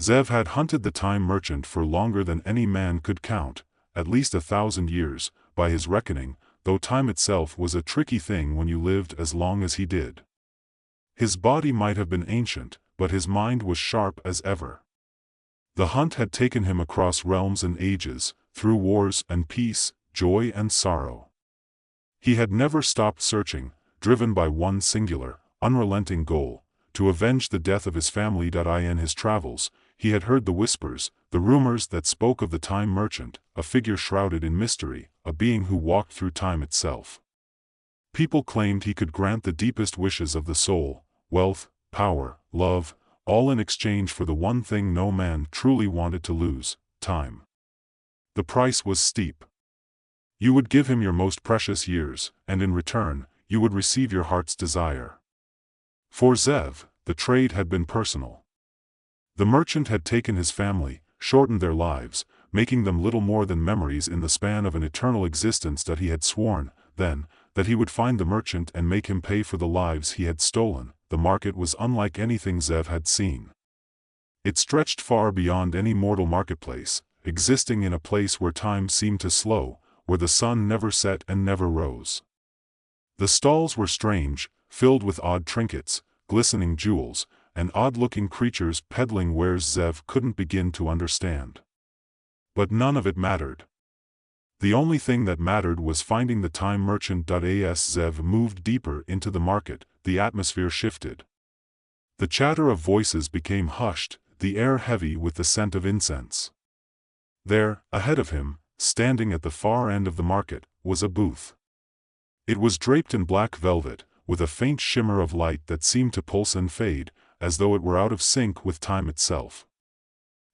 Zev had hunted the time merchant for longer than any man could count, at least 1,000 years, by his reckoning, though time itself was a tricky thing when you lived as long as he did. His body might have been ancient, but his mind was sharp as ever. The hunt had taken him across realms and ages, through wars and peace, joy and sorrow. He had never stopped searching, driven by one singular, unrelenting goal, to avenge the death of his family. In his travels, he had heard the whispers, the rumors that spoke of the time merchant, a figure shrouded in mystery, a being who walked through time itself. People claimed he could grant the deepest wishes of the soul, wealth, power, love, all in exchange for the one thing no man truly wanted to lose, time. The price was steep. You would give him your most precious years, and in return, you would receive your heart's desire. For Zev, the trade had been personal. The merchant had taken his family, shortened their lives, making them little more than memories in the span of an eternal existence. He had sworn, then, that he would find the merchant and make him pay for the lives he had stolen. The market was unlike anything Zev had seen. It stretched far beyond any mortal marketplace, existing in a place where time seemed to slow, where the sun never set and never rose. The stalls were strange, filled with odd trinkets, glistening jewels, and odd-looking creatures peddling wares Zev couldn't begin to understand. But none of it mattered. The only thing that mattered was finding the time merchant. As Zev moved deeper into the market, the atmosphere shifted. The chatter of voices became hushed, the air heavy with the scent of incense. There, ahead of him, standing at the far end of the market, was a booth. It was draped in black velvet, with a faint shimmer of light that seemed to pulse and fade, as though it were out of sync with time itself.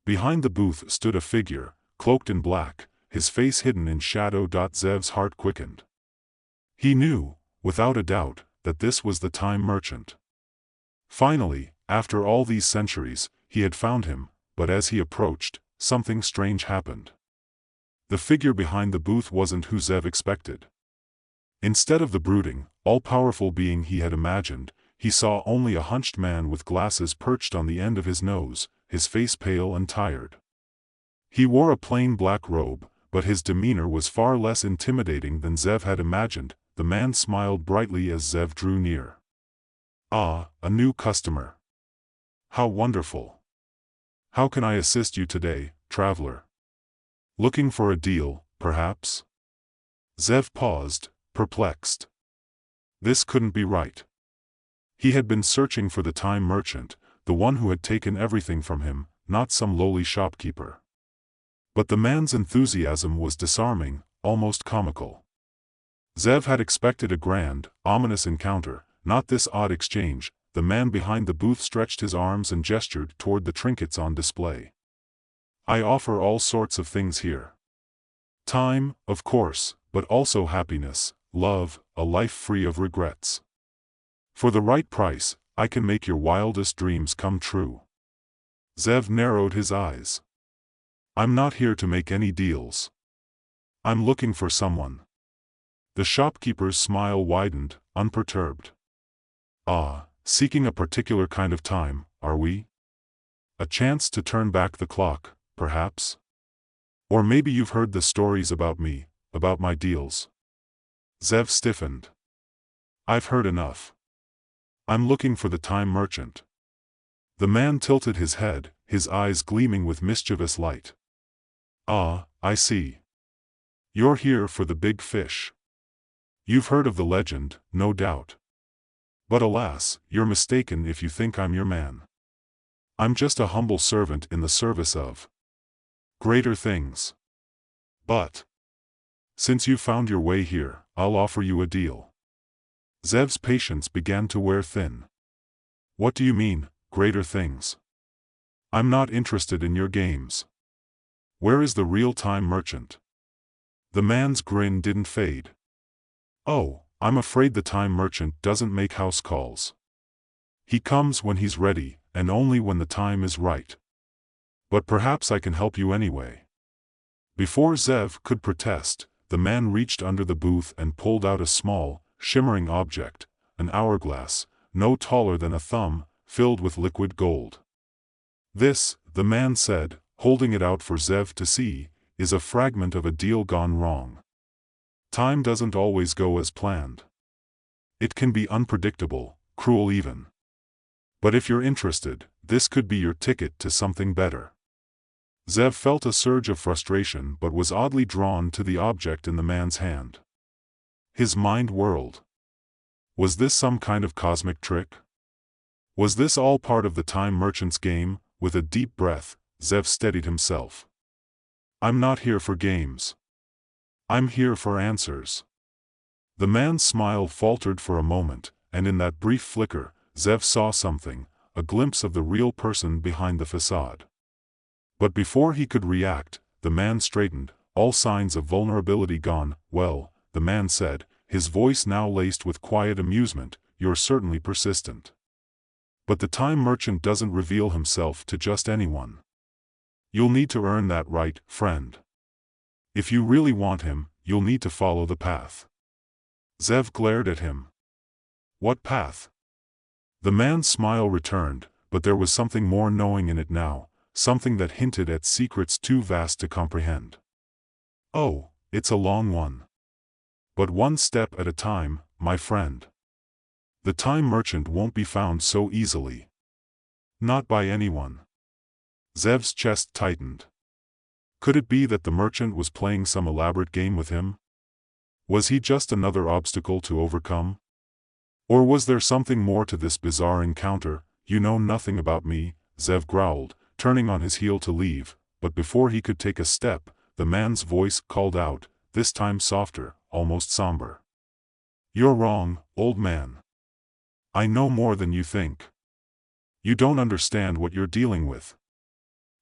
Behind the booth stood a figure, cloaked in black, his face hidden in shadow. Zev's heart quickened. He knew, without a doubt, that this was the time merchant. Finally, after all these centuries, he had found him, but as he approached, something strange happened. The figure behind the booth wasn't who Zev expected. Instead of the brooding, all-powerful being he had imagined, he saw only a hunched man with glasses perched on the end of his nose, his face pale and tired. He wore a plain black robe, but his demeanor was far less intimidating than Zev had imagined. The man smiled brightly as Zev drew near. "Ah, a new customer. How wonderful. How can I assist you today, traveler? Looking for a deal, perhaps?" Zev paused, perplexed. This couldn't be right. He had been searching for the time merchant, the one who had taken everything from him, not some lowly shopkeeper. But the man's enthusiasm was disarming, almost comical. Zev had expected a grand, ominous encounter, not this odd exchange. The man behind the booth stretched his arms and gestured toward the trinkets on display. "I offer all sorts of things here. Time, of course, but also happiness, love, a life free of regrets. For the right price, I can make your wildest dreams come true." Zev narrowed his eyes. "I'm not here to make any deals. I'm looking for someone." The shopkeeper's smile widened, unperturbed. "Ah, seeking a particular kind of time, are we? A chance to turn back the clock, perhaps? Or maybe you've heard the stories about me, about my deals." Zev stiffened. "I've heard enough. I'm looking for the time merchant." The man tilted his head, his eyes gleaming with mischievous light. "Ah, I see. You're here for the big fish. You've heard of the legend, no doubt. But alas, you're mistaken if you think I'm your man. I'm just a humble servant in the service of greater things. But since you've found your way here, I'll offer you a deal." Zev's patience began to wear thin. "What do you mean, greater things? I'm not interested in your games. Where is the real time merchant?" The man's grin didn't fade. "Oh, I'm afraid the time merchant doesn't make house calls. He comes when he's ready, and only when the time is right. But perhaps I can help you anyway." Before Zev could protest, the man reached under the booth and pulled out a small, shimmering object, an hourglass, no taller than a thumb, filled with liquid gold. This, the man said, holding it out for Zev to see, is a fragment of a deal gone wrong. Time doesn't always go as planned. It can be unpredictable, cruel even. But if you're interested, this could be your ticket to something better. Zev felt a surge of frustration but was oddly drawn to the object in the man's hand. His mind whirled. Was this some kind of cosmic trick? Was this all part of the time merchant's game? With a deep breath, Zev steadied himself. I'm not here for games. I'm here for answers. The man's smile faltered for a moment, and in that brief flicker, Zev saw something, a glimpse of the real person behind the facade. But before he could react, the man straightened, all signs of vulnerability gone. Well, the man said, his voice now laced with quiet amusement, you're certainly persistent. But the time merchant doesn't reveal himself to just anyone. You'll need to earn that right, friend. If you really want him, you'll need to follow the path. Zev glared at him. What path? The man's smile returned, but there was something more knowing in it now, something that hinted at secrets too vast to comprehend. Oh, it's a long one. But one step at a time, my friend. The time merchant won't be found so easily. Not by anyone. Zev's chest tightened. Could it be that the merchant was playing some elaborate game with him? Was he just another obstacle to overcome? Or was there something more to this bizarre encounter? You know nothing about me, Zev growled, turning on his heel to leave, but before he could take a step, the man's voice called out, this time softer, almost somber. You're wrong, old man. I know more than you think. You don't understand what you're dealing with.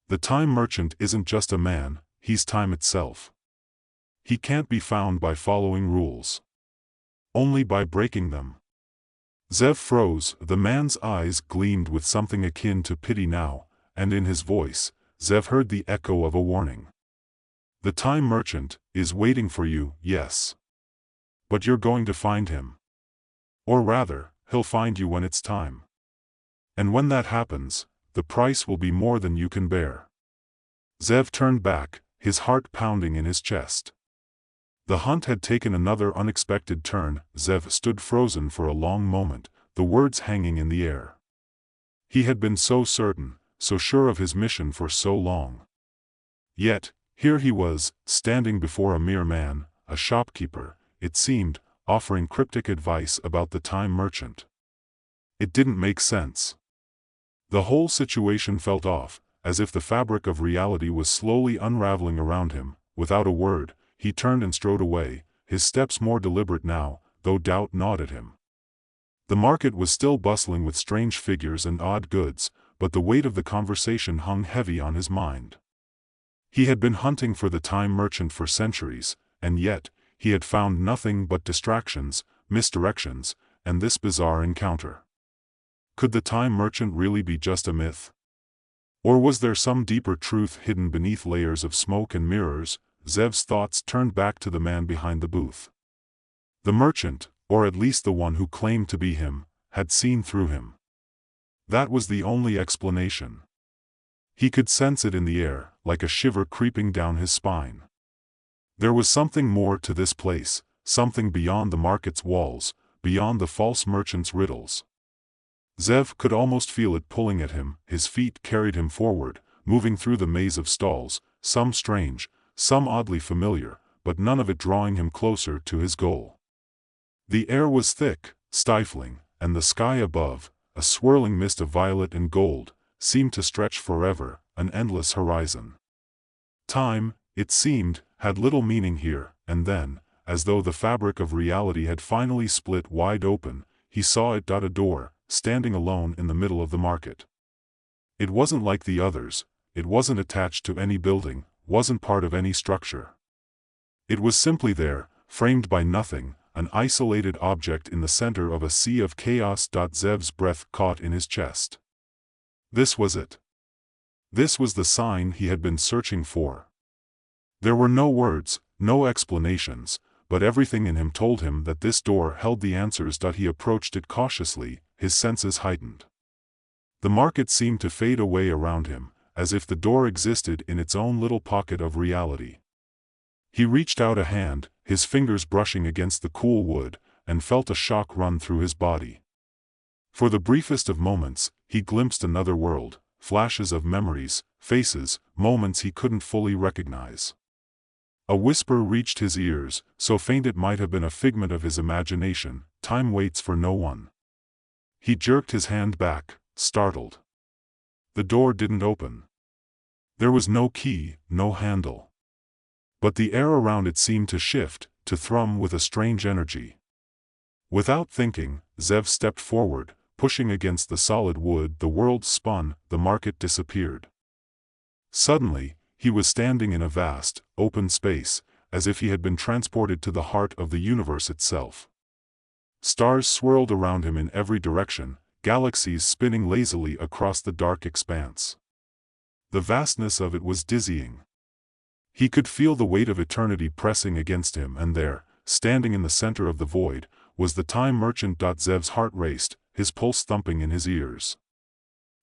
The time merchant isn't just a man, he's time itself. He can't be found by following rules. Only by breaking them. Zev froze, the man's eyes gleamed with something akin to pity now, and in his voice, Zev heard the echo of a warning. The time merchant is waiting for you, yes. But you're going to find him. Or rather, he'll find you when it's time. And when that happens, the price will be more than you can bear. Zev turned back, his heart pounding in his chest. The hunt had taken another unexpected turn. Zev stood frozen for a long moment, the words hanging in the air. He had been so certain, so sure of his mission for so long. Yet, here he was, standing before a mere man, a shopkeeper, it seemed, offering cryptic advice about the time merchant. It didn't make sense. The whole situation felt off, as if the fabric of reality was slowly unraveling around him. Without a word, he turned and strode away, his steps more deliberate now, though doubt gnawed at him. The market was still bustling with strange figures and odd goods, but the weight of the conversation hung heavy on his mind. He had been hunting for the time merchant for centuries, and yet, he had found nothing but distractions, misdirections, and this bizarre encounter. Could the time merchant really be just a myth? Or was there some deeper truth hidden beneath layers of smoke and mirrors? Zev's thoughts turned back to the man behind the booth. The merchant, or at least the one who claimed to be him, had seen through him. That was the only explanation. He could sense it in the air, like a shiver creeping down his spine. There was something more to this place, something beyond the market's walls, beyond the false merchant's riddles. Zev could almost feel it pulling at him. His feet carried him forward, moving through the maze of stalls, some strange, some oddly familiar, but none of it drawing him closer to his goal. The air was thick, stifling, and the sky above, a swirling mist of violet and gold, seemed to stretch forever, an endless horizon. Time, it seemed, had little meaning here, and then, as though the fabric of reality had finally split wide open, he saw it. A door, standing alone in the middle of the market. It wasn't like the others, it wasn't attached to any building, wasn't part of any structure. It was simply there, framed by nothing, an isolated object in the center of a sea of chaos. Zev's breath caught in his chest. This was it. This was the sign he had been searching for. There were no words, no explanations, but everything in him told him that this door held the answers. He approached it cautiously, his senses heightened. The market seemed to fade away around him, as if the door existed in its own little pocket of reality. He reached out a hand, his fingers brushing against the cool wood, and felt a shock run through his body. For the briefest of moments, he glimpsed another world, flashes of memories, faces, moments he couldn't fully recognize. A whisper reached his ears, so faint it might have been a figment of his imagination, "Time waits for no one." He jerked his hand back, startled. The door didn't open. There was no key, no handle. But the air around it seemed to shift, to thrum with a strange energy. Without thinking, Zev stepped forward, pushing against the solid wood. The world spun, the market disappeared. Suddenly, he was standing in a vast, open space, as if he had been transported to the heart of the universe itself. Stars swirled around him in every direction, galaxies spinning lazily across the dark expanse. The vastness of it was dizzying. He could feel the weight of eternity pressing against him, and there, standing in the center of the void, was the time merchant. Zev's heart raced, his pulse thumping in his ears.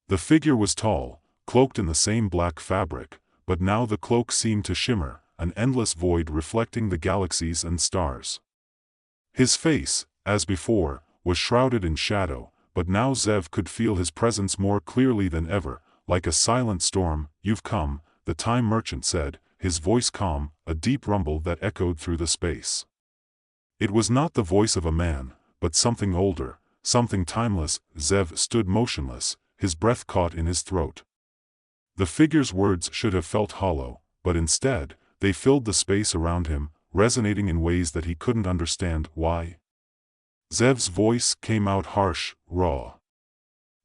The figure was tall, cloaked in the same black fabric, but now the cloak seemed to shimmer, an endless void reflecting the galaxies and stars. His face, as before, was shrouded in shadow, but now Zev could feel his presence more clearly than ever, like a silent storm. "You've come," the time merchant said, his voice calm, a deep rumble that echoed through the space. It was not the voice of a man, but something older, something timeless. Zev stood motionless, his breath caught in his throat. The figure's words should have felt hollow, but instead, they filled the space around him, resonating in ways that he couldn't understand. "Why?" Zev's voice came out harsh, raw.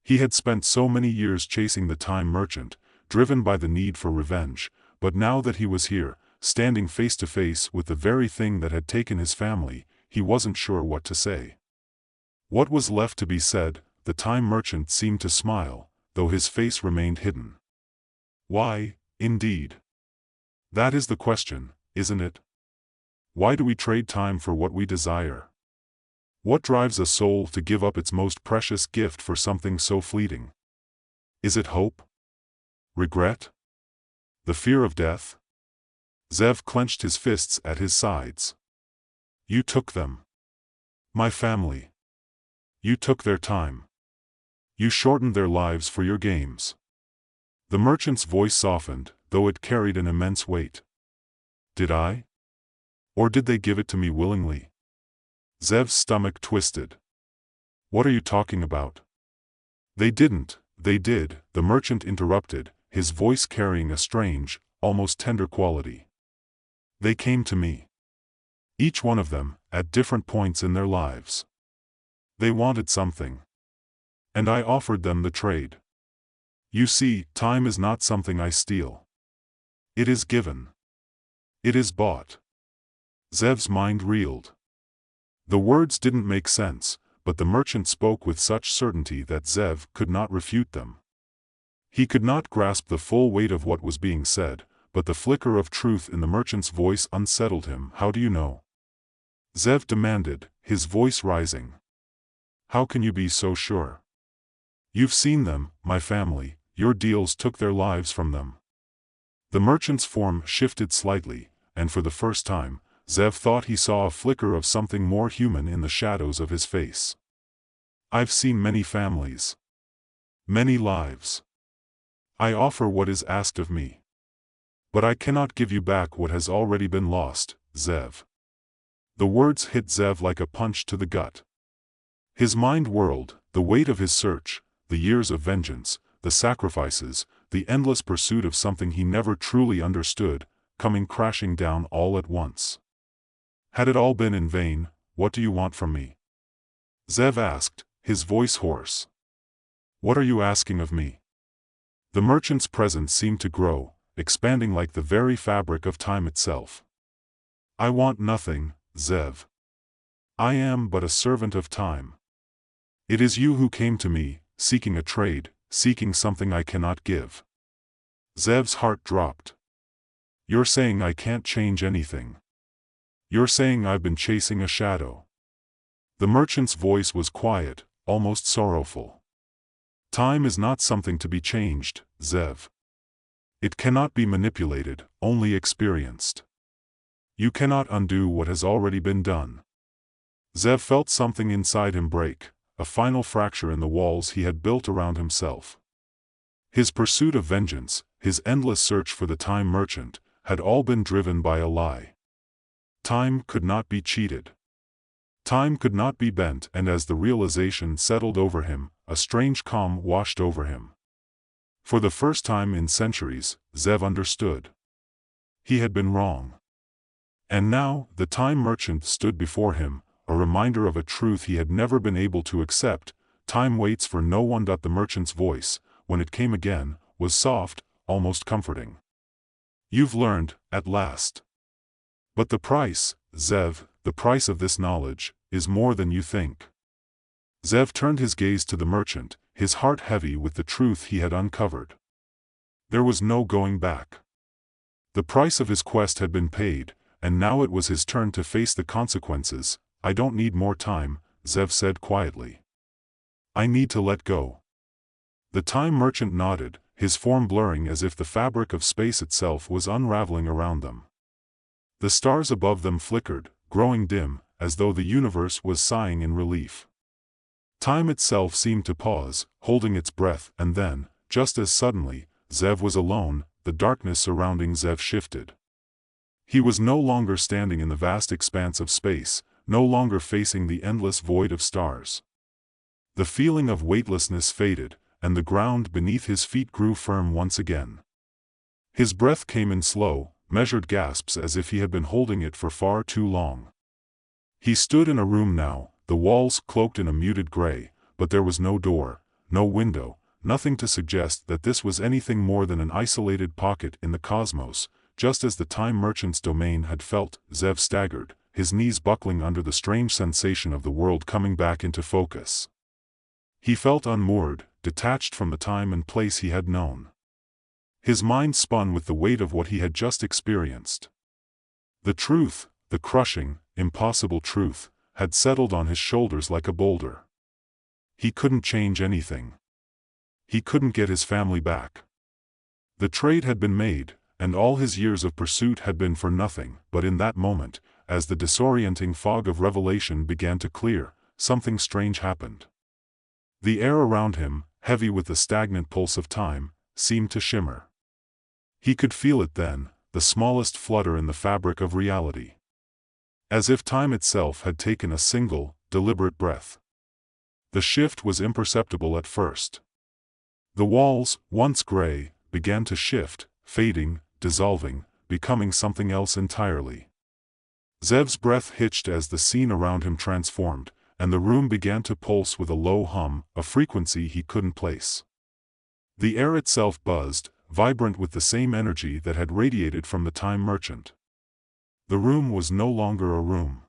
He had spent so many years chasing the time merchant, driven by the need for revenge, but now that he was here, standing face to face with the very thing that had taken his family, he wasn't sure what to say. What was left to be said? The time merchant seemed to smile, though his face remained hidden. "Why, indeed? That is the question, isn't it? Why do we trade time for what we desire? What drives a soul to give up its most precious gift for something so fleeting? Is it hope? Regret? The fear of death?" Zev clenched his fists at his sides. "You took them. My family. You took their time. You shortened their lives for your games." The merchant's voice softened, though it carried an immense weight. "Did I? Or did they give it to me willingly?" Zev's stomach twisted. "What are you talking about?" "They didn't, they did," the merchant interrupted, his voice carrying a strange, almost tender quality. "They came to me. Each one of them, at different points in their lives. They wanted something. And I offered them the trade. You see, time is not something I steal. It is given. It is bought." Zev's mind reeled. The words didn't make sense, but the merchant spoke with such certainty that Zev could not refute them. He could not grasp the full weight of what was being said, but the flicker of truth in the merchant's voice unsettled him. "How do you know?" Zev demanded, his voice rising. "How can you be so sure? You've seen them, my family, your deals took their lives from them." The merchant's form shifted slightly, and for the first time, Zev thought he saw a flicker of something more human in the shadows of his face. "I've seen many families. Many lives. I offer what is asked of me. But I cannot give you back what has already been lost, Zev." The words hit Zev like a punch to the gut. His mind whirled, the weight of his search, the years of vengeance, the sacrifices, the endless pursuit of something he never truly understood, coming crashing down all at once. Had it all been in vain? "What do you want from me?" Zev asked, his voice hoarse. "What are you asking of me?" The merchant's presence seemed to grow, expanding like the very fabric of time itself. "I want nothing, Zev. I am but a servant of time. It is you who came to me, seeking a trade, seeking something I cannot give." Zev's heart dropped. "You're saying I can't change anything. You're saying I've been chasing a shadow." The merchant's voice was quiet, almost sorrowful. "Time is not something to be changed, Zev. It cannot be manipulated, only experienced. You cannot undo what has already been done. Zev felt something inside him break, a final fracture in the walls he had built around himself. His pursuit of vengeance, his endless search for the time merchant, had all been driven by a lie. Time could not be cheated. Time could not be bent, and as the realization settled over him, a strange calm washed over him. For the first time in centuries, Zev understood. He had been wrong. And now, the time merchant stood before him, a reminder of a truth he had never been able to accept: time waits for no one. The merchant's voice, when it came again, was soft, almost comforting. You've learned, at last. But the price, Zev, the price of this knowledge, is more than you think. Zev turned his gaze to the merchant, his heart heavy with the truth he had uncovered. There was no going back. The price of his quest had been paid, and now it was his turn to face the consequences. I don't need more time, Zev said quietly. I need to let go. The time merchant nodded, his form blurring as if the fabric of space itself was unraveling around them. The stars above them flickered, growing dim, as though the universe was sighing in relief. Time itself seemed to pause, holding its breath, and then, just as suddenly, Zev was alone. The darkness surrounding Zev shifted. He was no longer standing in the vast expanse of space, no longer facing the endless void of stars. The feeling of weightlessness faded, and the ground beneath his feet grew firm once again. His breath came in slow, measured gasps as if he had been holding it for far too long. He stood in a room now, the walls cloaked in a muted gray, but there was no door, no window, nothing to suggest that this was anything more than an isolated pocket in the cosmos. Just as the time merchant's domain had felt, Zev staggered, his knees buckling under the strange sensation of the world coming back into focus. He felt unmoored, detached from the time and place he had known. His mind spun with the weight of what he had just experienced. The truth, the crushing, impossible truth, had settled on his shoulders like a boulder. He couldn't change anything. He couldn't get his family back. The trade had been made, and all his years of pursuit had been for nothing. But in that moment, as the disorienting fog of revelation began to clear, something strange happened. The air around him, heavy with the stagnant pulse of time, seemed to shimmer. He could feel it then, the smallest flutter in the fabric of reality. As if time itself had taken a single, deliberate breath. The shift was imperceptible at first. The walls, once gray, began to shift, fading, dissolving, becoming something else entirely. Zev's breath hitched as the scene around him transformed, and the room began to pulse with a low hum, a frequency he couldn't place. The air itself buzzed, vibrant with the same energy that had radiated from the time merchant. The room was no longer a room.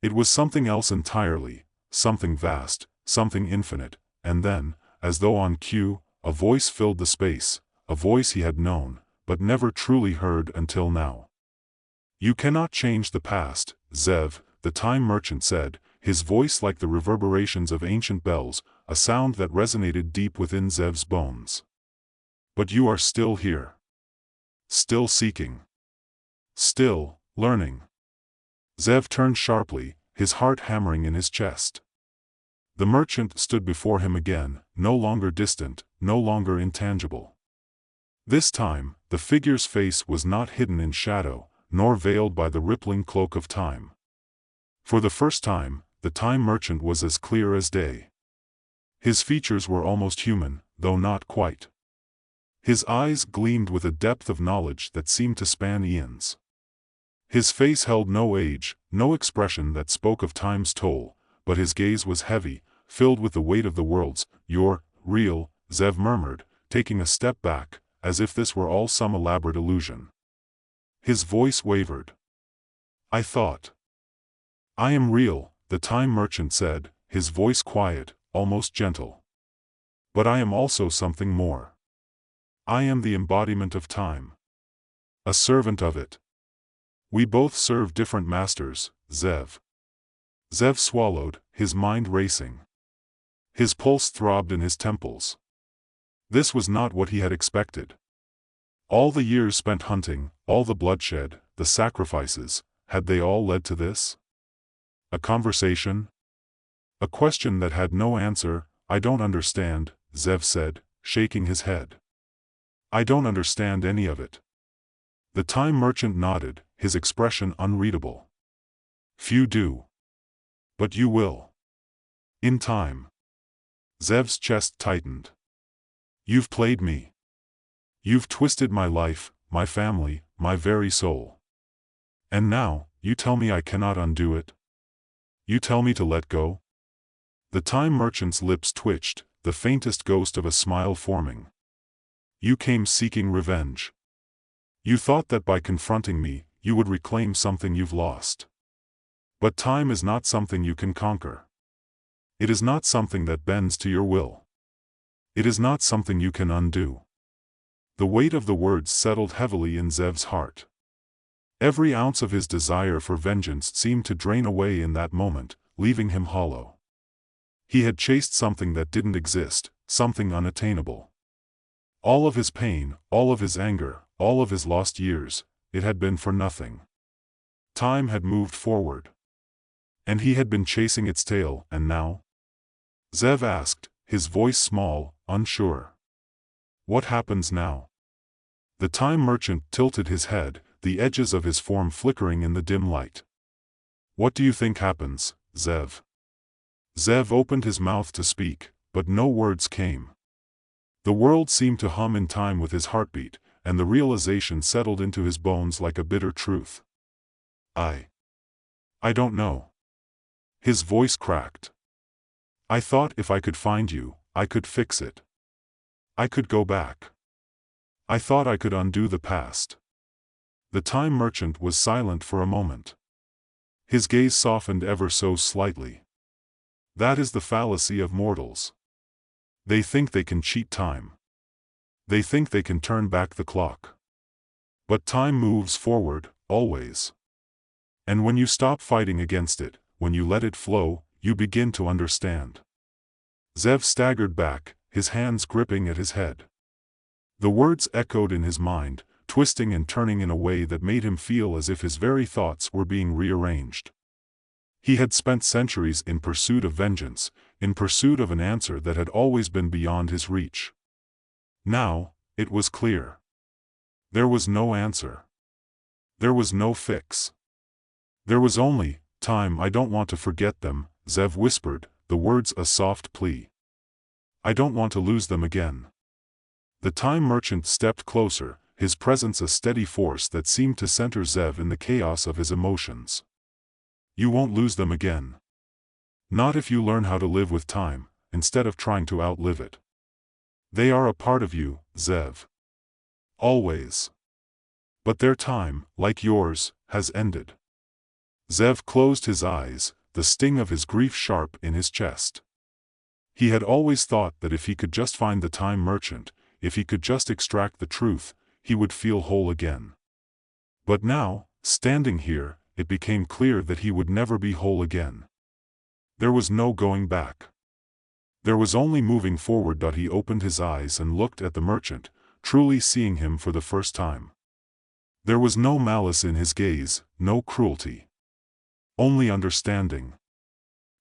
It was something else entirely, something vast, something infinite, and then, as though on cue, a voice filled the space, a voice he had known, but never truly heard until now. You cannot change the past, Zev, the time merchant said, his voice like the reverberations of ancient bells, a sound that resonated deep within Zev's bones. But you are still here. Still seeking. Still, learning. Zev turned sharply, his heart hammering in his chest. The merchant stood before him again, no longer distant, no longer intangible. This time, the figure's face was not hidden in shadow, nor veiled by the rippling cloak of time. For the first time, the time merchant was as clear as day. His features were almost human, though not quite. His eyes gleamed with a depth of knowledge that seemed to span eons. His face held no age, no expression that spoke of time's toll, but his gaze was heavy, filled with the weight of the worlds. You're real, Zev murmured, taking a step back, as if this were all some elaborate illusion. His voice wavered. I thought. I am real, the time merchant said, his voice quiet, almost gentle. But I am also something more. I am the embodiment of time. A servant of it. We both serve different masters, Zev. Zev swallowed, his mind racing. His pulse throbbed in his temples. This was not what he had expected. All the years spent hunting, all the bloodshed, the sacrifices, had they all led to this? A conversation? A question that had no answer. I don't understand, Zev said, shaking his head. I don't understand any of it. The time merchant nodded, his expression unreadable. Few do. But you will. In time. Zev's chest tightened. You've played me. You've twisted my life, my family, my very soul. And now, you tell me I cannot undo it? You tell me to let go? The time merchant's lips twitched, the faintest ghost of a smile forming. You came seeking revenge. You thought that by confronting me, you would reclaim something you've lost. But time is not something you can conquer. It is not something that bends to your will. It is not something you can undo. The weight of the words settled heavily in Zev's heart. Every ounce of his desire for vengeance seemed to drain away in that moment, leaving him hollow. He had chased something that didn't exist, something unattainable. All of his pain, all of his anger, all of his lost years, it had been for nothing. Time had moved forward. And he had been chasing its tail, and now? Zev asked, his voice small, unsure. What happens now? The time merchant tilted his head, the edges of his form flickering in the dim light. What do you think happens, Zev? Zev opened his mouth to speak, but no words came. The world seemed to hum in time with his heartbeat, and the realization settled into his bones like a bitter truth. I don't know. His voice cracked. I thought if I could find you, I could fix it. I could go back. I thought I could undo the past. The time merchant was silent for a moment. His gaze softened ever so slightly. That is the fallacy of mortals. They think they can cheat time. They think they can turn back the clock. But time moves forward, always. And when you stop fighting against it, when you let it flow, you begin to understand. Zev staggered back, his hands gripping at his head. The words echoed in his mind, twisting and turning in a way that made him feel as if his very thoughts were being rearranged. He had spent centuries in pursuit of vengeance, in pursuit of an answer that had always been beyond his reach. Now, it was clear. There was no answer. There was no fix. There was only time. I don't want to forget them, Zev whispered, the words a soft plea. I don't want to lose them again. The time merchant stepped closer, his presence a steady force that seemed to center Zev in the chaos of his emotions. You won't lose them again. Not if you learn how to live with time, instead of trying to outlive it. They are a part of you, Zev. Always. But their time, like yours, has ended. Zev closed his eyes, the sting of his grief sharp in his chest. He had always thought that if he could just find the time merchant, if he could just extract the truth, he would feel whole again. But now, standing here, it became clear that he would never be whole again. There was no going back. There was only moving forward. He opened his eyes and looked at the merchant, truly seeing him for the first time. There was no malice in his gaze, no cruelty. Only understanding.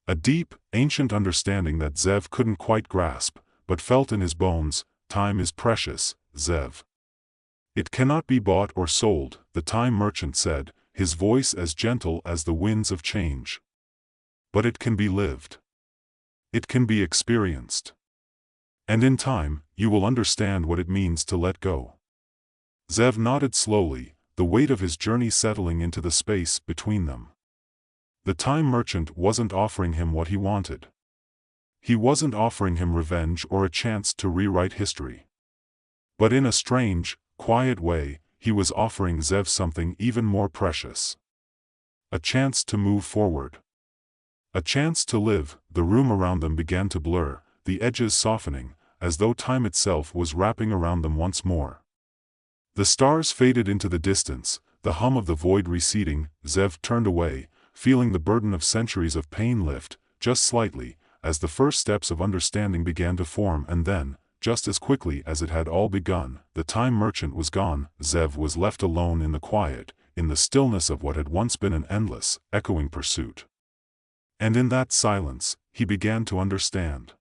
A deep, ancient understanding that Zev couldn't quite grasp, but felt in his bones. Time is precious, Zev. It cannot be bought or sold, the time merchant said, his voice as gentle as the winds of change. But it can be lived. It can be experienced. And in time, you will understand what it means to let go. Zev nodded slowly, the weight of his journey settling into the space between them. The time merchant wasn't offering him what he wanted. He wasn't offering him revenge or a chance to rewrite history. But in a strange, quiet way, he was offering Zev something even more precious. A chance to move forward. A chance to live. The room around them began to blur, the edges softening, as though time itself was wrapping around them once more. The stars faded into the distance, the hum of the void receding. Zev turned away, feeling the burden of centuries of pain lift, just slightly, as the first steps of understanding began to form. And then, just as quickly as it had all begun. The time merchant was gone. Zev was left alone in the quiet, in the stillness of what had once been an endless, echoing pursuit. And in that silence, he began to understand.